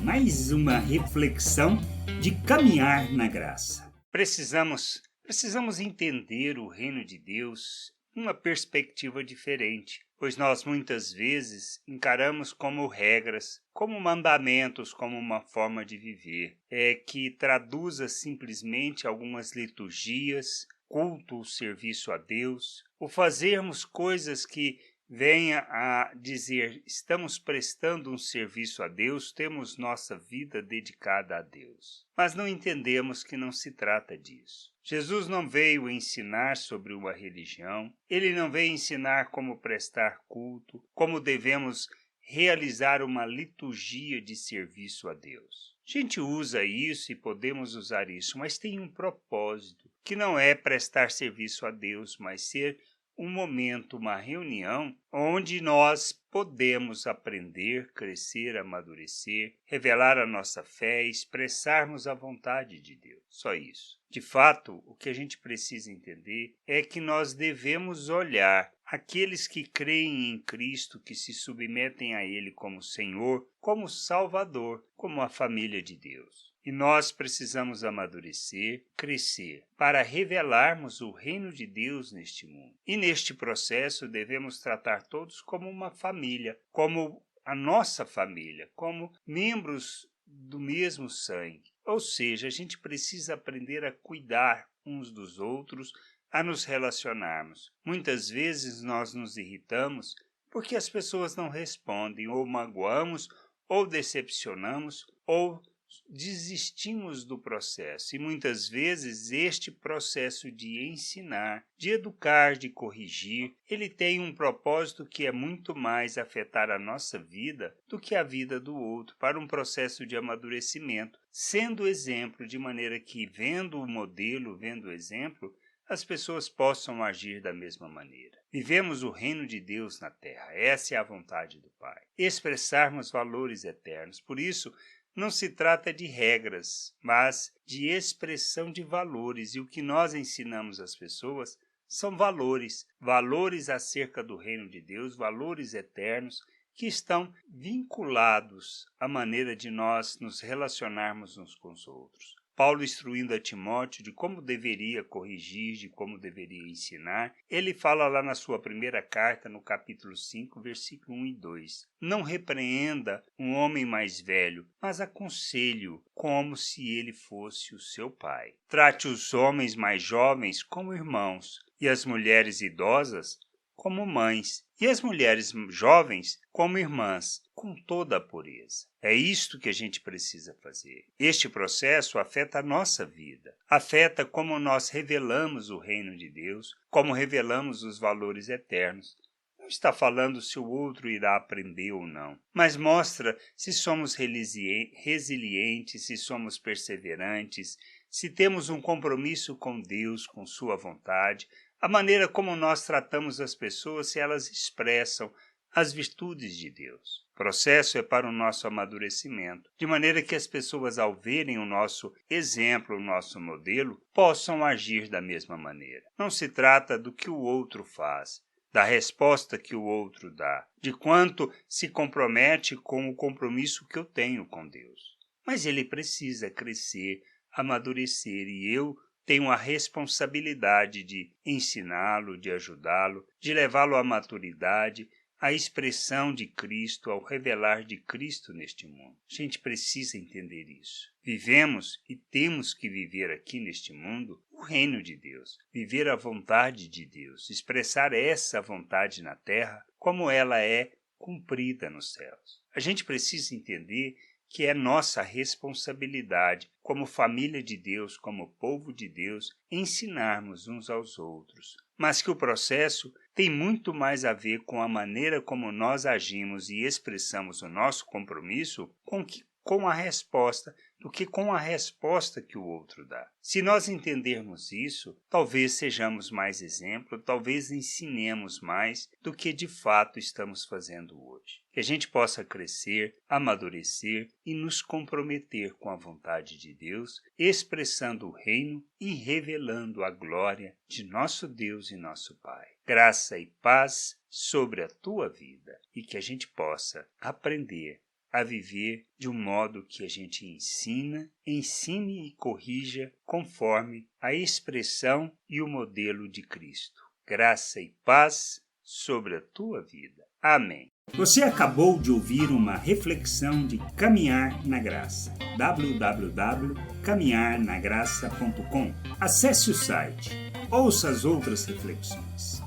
mais uma reflexão de caminhar na graça. Precisamos entender o reino de Deus numa perspectiva diferente, pois nós muitas vezes encaramos como regras, como mandamentos, como uma forma de viver, que traduza simplesmente algumas liturgias, culto, serviço a Deus, ou fazermos coisas que venha a dizer, estamos prestando um serviço a Deus, temos nossa vida dedicada a Deus. Mas não entendemos que não se trata disso. Jesus não veio ensinar sobre uma religião, ele não veio ensinar como prestar culto, como devemos realizar uma liturgia de serviço a Deus. A gente usa isso e podemos usar isso, mas tem um propósito, que não é prestar serviço a Deus, mas ser um momento, uma reunião, onde nós podemos aprender, crescer, amadurecer, revelar a nossa fé, expressarmos a vontade de Deus. Só isso. De fato, o que a gente precisa entender é que nós devemos olhar aqueles que creem em Cristo, que se submetem a Ele como Senhor, como Salvador, como a família de Deus. E nós precisamos amadurecer, crescer, para revelarmos o reino de Deus neste mundo. E neste processo devemos tratar todos como uma família, como a nossa família, como membros do mesmo sangue. Ou seja, a gente precisa aprender a cuidar uns dos outros, a nos relacionarmos. Muitas vezes nós nos irritamos porque as pessoas não respondem, ou magoamos, ou decepcionamos, ou desistimos do processo. E muitas vezes este processo de ensinar, de educar, de corrigir, ele tem um propósito que é muito mais afetar a nossa vida do que a vida do outro, para um processo de amadurecimento, sendo exemplo, de maneira que, vendo o modelo, vendo o exemplo, as pessoas possam agir da mesma maneira. Vivemos o reino de Deus na terra, essa é a vontade do Pai. Expressarmos valores eternos. Por isso, não se trata de regras, mas de expressão de valores. E o que nós ensinamos às pessoas são valores, valores acerca do reino de Deus, valores eternos, que estão vinculados à maneira de nós nos relacionarmos uns com os outros. Paulo instruindo a Timóteo de como deveria corrigir, de como deveria ensinar, ele fala lá na sua primeira carta, no capítulo 5, versículo 1 e 2. Não repreenda um homem mais velho, mas aconselhe-o como se ele fosse o seu pai. Trate os homens mais jovens como irmãos, e as mulheres idosas como mães, e as mulheres jovens como irmãs, com toda a pureza. É isto que a gente precisa fazer. Este processo afeta a nossa vida, afeta como nós revelamos o reino de Deus, como revelamos os valores eternos. Não está falando se o outro irá aprender ou não, mas mostra se somos resilientes, se somos perseverantes, se temos um compromisso com Deus, com sua vontade, a maneira como nós tratamos as pessoas, se elas expressam as virtudes de Deus. O processo é para o nosso amadurecimento, de maneira que as pessoas, ao verem o nosso exemplo, o nosso modelo, possam agir da mesma maneira. Não se trata do que o outro faz, da resposta que o outro dá, de quanto se compromete com o compromisso que eu tenho com Deus. Mas ele precisa crescer, amadurecer, e eu tenho a responsabilidade de ensiná-lo, de ajudá-lo, de levá-lo à maturidade, à expressão de Cristo, ao revelar de Cristo neste mundo. A gente precisa entender isso. Vivemos e temos que viver aqui neste mundo o reino de Deus, viver a vontade de Deus, expressar essa vontade na terra como ela é cumprida nos céus. A gente precisa entender que é nossa responsabilidade, como família de Deus, como povo de Deus, ensinarmos uns aos outros. Mas que o processo tem muito mais a ver com a maneira como nós agimos e expressamos o nosso compromisso com a resposta, do que com a resposta que o outro dá. Se nós entendermos isso, talvez sejamos mais exemplo, talvez ensinemos mais do que de fato estamos fazendo hoje. Que a gente possa crescer, amadurecer e nos comprometer com a vontade de Deus, expressando o reino e revelando a glória de nosso Deus e nosso Pai. Graça e paz sobre a tua vida, e que a gente possa aprender a viver de um modo que a gente ensine e corrija conforme a expressão e o modelo de Cristo. Graça e paz sobre a tua vida. Amém. Você acabou de ouvir uma reflexão de Caminhar na Graça. www.caminharnagraça.com. Acesse o site. Ouça as outras reflexões.